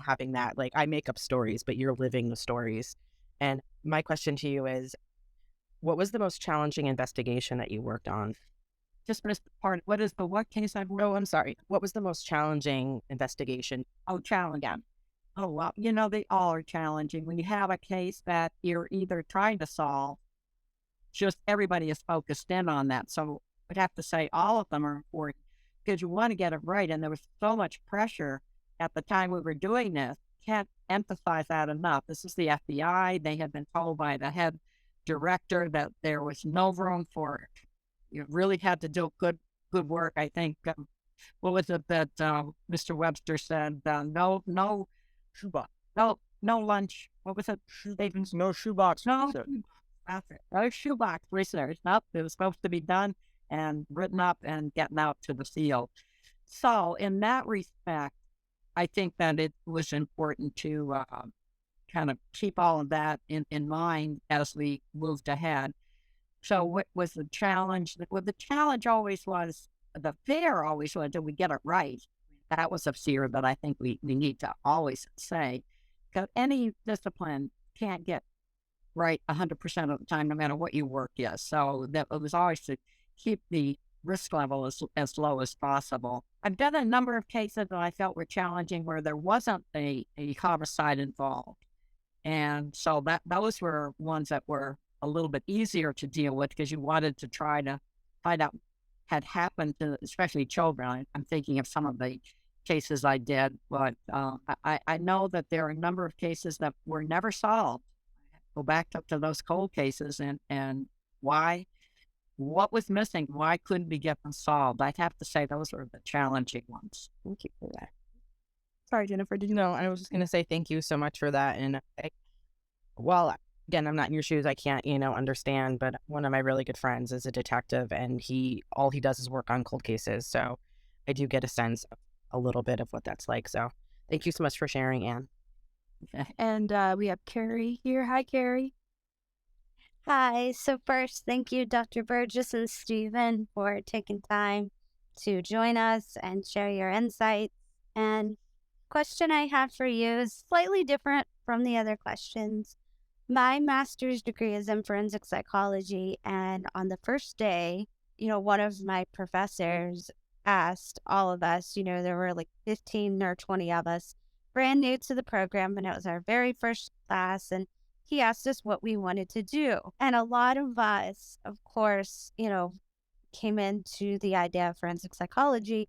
having that. Like I make up stories, but you're living the stories. And my question to you is, what was the most challenging investigation that you worked on? Just missed the part. What is the what case I've worked? Oh, I'm sorry. What was the most challenging investigation? Oh, challenge. Yeah. Oh, well, they all are challenging. When you have a case that you're either trying to solve, just everybody is focused in on that. So I'd have to say all of them are important because you want to get it right. And there was so much pressure at the time we were doing this. Can't emphasize that enough. This is the FBI. They had been told by the head director that there was no room for it. You really had to do good work. I think, what was it that Mr. Webster said? No Shoebox. No lunch. What was it? Stevens? No shoebox. No, that's it. No shoebox research. Nope. It was supposed to be done and written up and getting out to the field. So in that respect, I think that it was important to kind of keep all of that in mind as we moved ahead. So what was the challenge? Well, the challenge always was, the fear always was, did we get it right? That was a fear that I think we need to always say, because any discipline can't get right 100% of the time, no matter what your work is. So that it was always to keep the risk level as low as possible. I've done a number of cases that I felt were challenging where there wasn't a homicide involved. And so those were ones that were a little bit easier to deal with because you wanted to try to find out had happened to especially children. I'm thinking of some of the cases I did, but I know that there are a number of cases that were never solved. Go back up to those cold cases and why, what was missing? Why couldn't we get them solved? I'd have to say those were the challenging ones. Thank you for that. Sorry, Jennifer, did you No, I was just going to say thank you so much for that. And well, again, I'm not in your shoes. I can't, understand. But one of my really good friends is a detective, and all he does is work on cold cases. So I do get a sense of a little bit of what that's like. So thank you so much for sharing, Anne. And we have Carrie here. Hi, Carrie. Hi. So first, thank you, Dr. Burgess and Stephen, for taking time to join us and share your insights. And question I have for you is slightly different from the other questions. My master's degree is in forensic psychology, and on the first day, one of my professors asked all of us, there were like 15 or 20 of us, brand new to the program, and it was our very first class, and he asked us what we wanted to do. And a lot of us, of course, came into the idea of forensic psychology.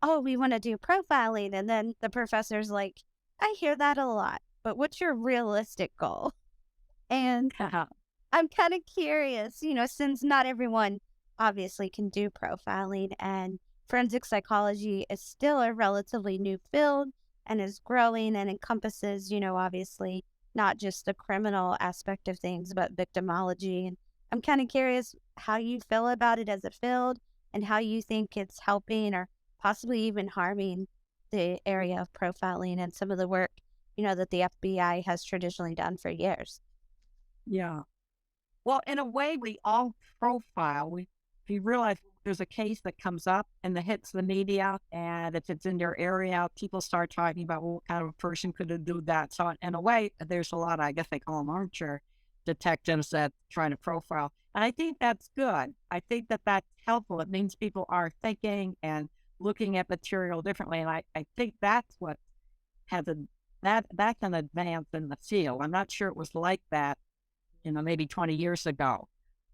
Oh, we want to do profiling. And then the professor's like, I hear that a lot, but what's your realistic goal? And I'm kind of curious, since not everyone obviously can do profiling, and forensic psychology is still a relatively new field and is growing and encompasses, obviously not just the criminal aspect of things, but victimology. And I'm kind of curious how you feel about it as a field and how you think it's helping or possibly even harming the area of profiling and some of the work, that the FBI has traditionally done for years. Yeah. Well, in a way, we all profile. If you realize there's a case that comes up and that hits the media, and if it's in your area, people start talking about, well, what kind of a person could do that. So in a way, there's a lot, I guess they call them armchair detectives that trying to profile. And I think that's good. I think that that's helpful. It means people are thinking and looking at material differently. And I think that's what has that's an advance in the field. I'm not sure it was like that, maybe 20 years ago.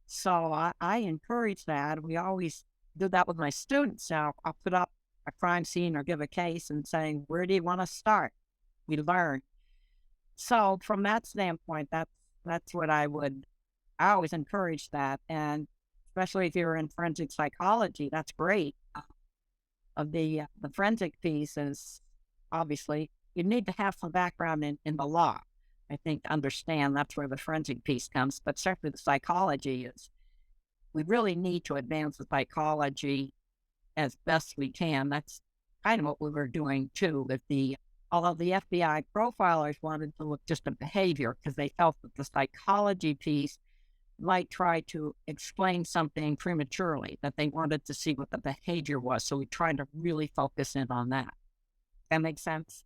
So I encourage that. We always do that with my students. Now I'll put up a crime scene or give a case and saying, where do you want to start? We learn. So from that standpoint, that's what I always encourage that. And especially if you're in forensic psychology, that's great. The forensic piece is obviously, you need to have some background in the law. I think to understand that's where the forensic piece comes, but certainly the psychology is, we really need to advance the psychology as best we can. That's kind of what we were doing too. Although the FBI profilers wanted to look just at behavior because they felt that the psychology piece might try to explain something prematurely, that they wanted to see what the behavior was. So we tried to really focus in on that. That makes sense?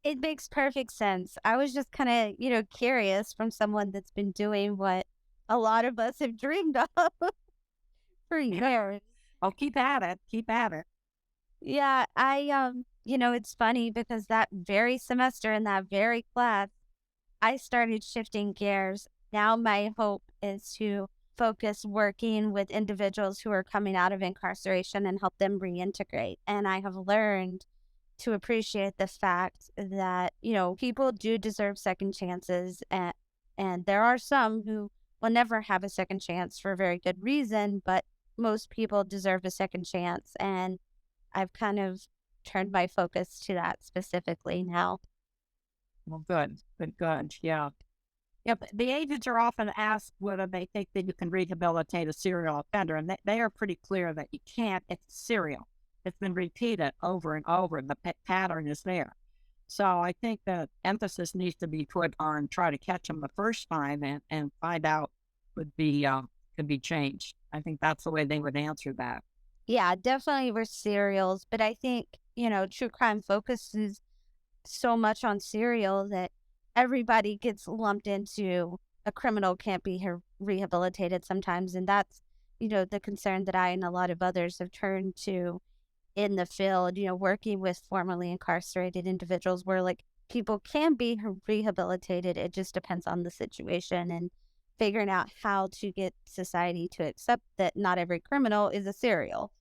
It makes perfect sense. I was just kind of, curious from someone that's been doing what a lot of us have dreamed of for years. Oh, keep at it. Keep at it. Yeah, it's funny because that very semester in that very class, I started shifting gears. Now my hope is to focus working with individuals who are coming out of incarceration and help them reintegrate. And I have learned to appreciate the fact that, people do deserve second chances. And there are some who will never have a second chance for a very good reason, but most people deserve a second chance. And I've kind of turned my focus to that specifically now. Well, good. Yeah. Yeah, the agents are often asked whether they think that you can rehabilitate a serial offender, and they are pretty clear that you can't. It's serial. It's been repeated over and over. The pattern is there. So I think that emphasis needs to be put on try to catch them the first time and find out could be changed. I think that's the way they would answer that. Yeah, definitely we're serials, but I think, true crime focuses so much on serial that everybody gets lumped into a criminal can't be rehabilitated sometimes. And that's the concern that I and a lot of others have turned to in the field, working with formerly incarcerated individuals where like people can be rehabilitated. It just depends on the situation and figuring out how to get society to accept that not every criminal is a serial.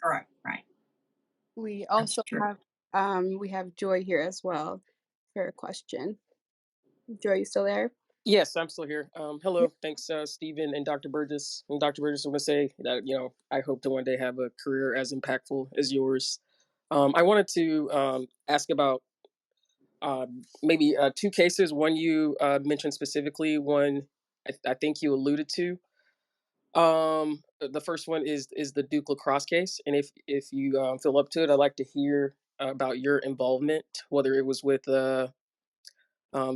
Correct. Right. We That's also true. have Joy here as well for a question. Joy, you still there? Yes, I'm still here. Hello, thanks, Stephen and Dr. Burgess. And Dr. Burgess, I'm going to say that, I hope to one day have a career as impactful as yours. I wanted to ask about maybe two cases. One you mentioned specifically, one I think you alluded to. The first one is the Duke lacrosse case. And if you feel up to it, I'd like to hear about your involvement, whether it was with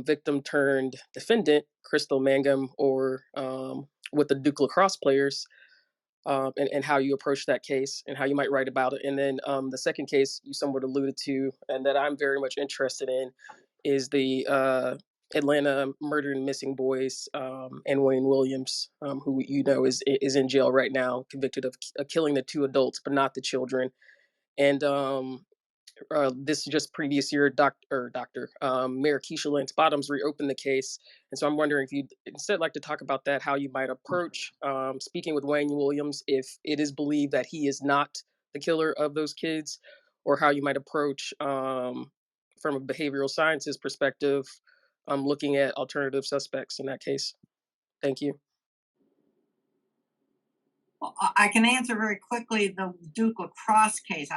victim turned defendant, Crystal Mangum, or with the Duke lacrosse players, and how you approach that case and how you might write about it. And then the second case you somewhat alluded to, and that I'm very much interested in, is the Atlanta murdered and missing boys, and Wayne Williams, who is in jail right now, convicted of killing the two adults, but not the children. And this just previous year, Mayor Keisha Lance Bottoms reopened the case, and so I'm wondering if you'd instead like to talk about that, how you might approach speaking with Wayne Williams if it is believed that he is not the killer of those kids, or how you might approach from a behavioral sciences perspective, looking at alternative suspects in that case. Thank you. Well, I can answer very quickly the Duke lacrosse case.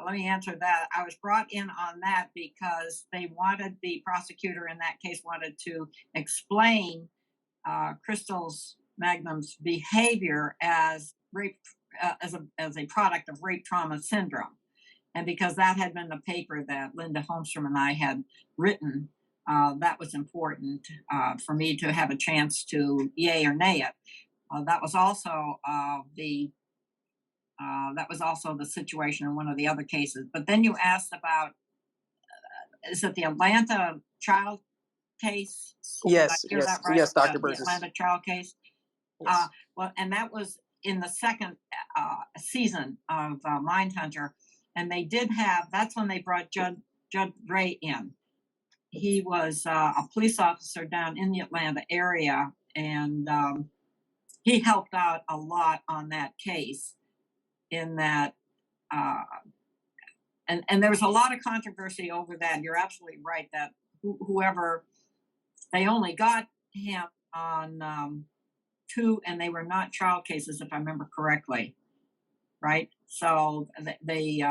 Let me answer that. I was brought in on that because the prosecutor in that case wanted to explain Crystal's Magnum's behavior as rape, as a product of rape trauma syndrome, and because that had been the paper that Linda Holmstrom and I had written, that was important for me to have a chance to yay or nay it. That was also the situation in one of the other cases. But then you asked about, is it the Atlanta child case? Yes, Did I hear yes, that right? yes, Dr. The Burgess. Atlanta child case. Yes. Well, and that was in the second season of Mindhunter, and they did have. That's when they brought Judd Ray in. He was a police officer down in the Atlanta area, and he helped out a lot on that case. In that, and there was a lot of controversy over that. You're absolutely right that whoever they only got him on two, and they were not child cases, if I remember correctly, right? So they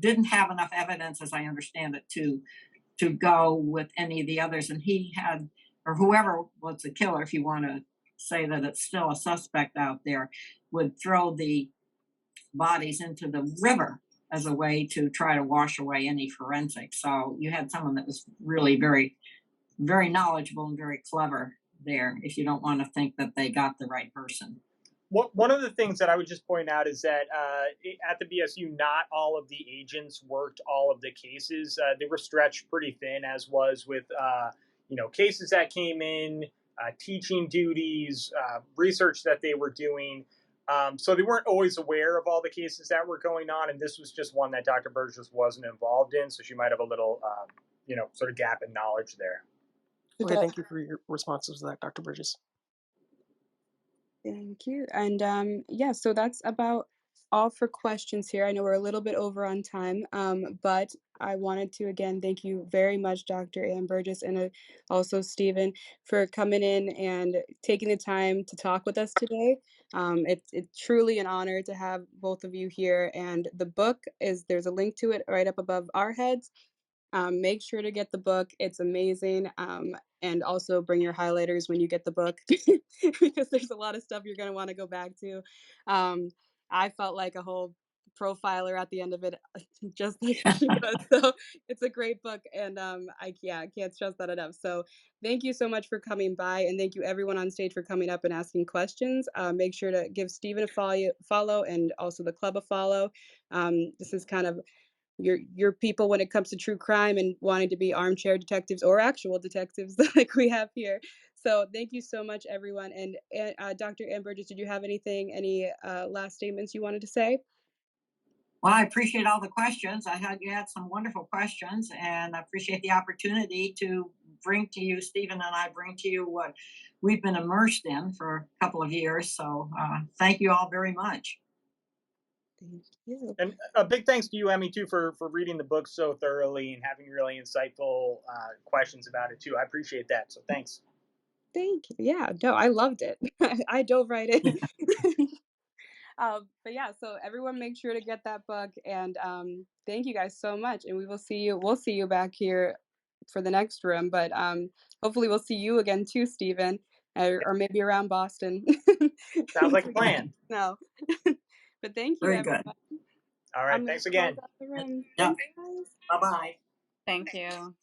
didn't have enough evidence, as I understand it, to go with any of the others, and he had, or whoever was the killer, if you want to say that it's still a suspect out there, would throw the bodies into the river as a way to try to wash away any forensics. So you had someone that was really very, very knowledgeable and very clever there, if you don't want to think that they got the right person. One of the things that I would just point out is that at the BSU, not all of the agents worked all of the cases. They were stretched pretty thin, as was with cases that came in, teaching duties, research that they were doing. So they weren't always aware of all the cases that were going on, and this was just one that Dr. Burgess wasn't involved in, so she might have a little, sort of gap in knowledge there. Okay, thank you for your responses to that, Dr. Burgess. Thank you. And so that's about all for questions here. I know we're a little bit over on time, but I wanted to again thank you very much, Dr. Ann Burgess, and also Stephen, for coming in and taking the time to talk with us today. It's truly an honor to have both of you here. And the book there's a link to it right up above our heads. Make sure to get the book. It's amazing. And also bring your highlighters when you get the book because there's a lot of stuff you're going to want to go back to. I felt like a whole profiler at the end of it, just like she does. So it's a great book. And I can't stress that enough. So thank you so much for coming by. And thank you everyone on stage for coming up and asking questions. Make sure to give Stephen a follow and also the club a follow. This is kind of your people when it comes to true crime and wanting to be armchair detectives or actual detectives like we have here. So thank you so much, everyone. And Dr. Ann Burgess, did you have any last statements you wanted to say? Well, I appreciate all the questions. You had some wonderful questions, and I appreciate the opportunity to bring to you, Stephen and I bring to you what we've been immersed in for a couple of years. So thank you all very much. Thank you. And a big thanks to you, Emmy, too, for reading the book so thoroughly and having really insightful questions about it, too. I appreciate that. So thanks. Thank you. Yeah, no, I loved it. I dove right in. But yeah, so everyone make sure to get that book, and thank you guys so much, and we'll see you back here for the next room, but hopefully we'll see you again too, Stephen, or maybe around Boston. Sounds like a plan. No. But thank you, Very everyone. good. All right, I'm thanks gonna again. close out the room. Yeah. Thanks, guys. Bye-bye. Thank you.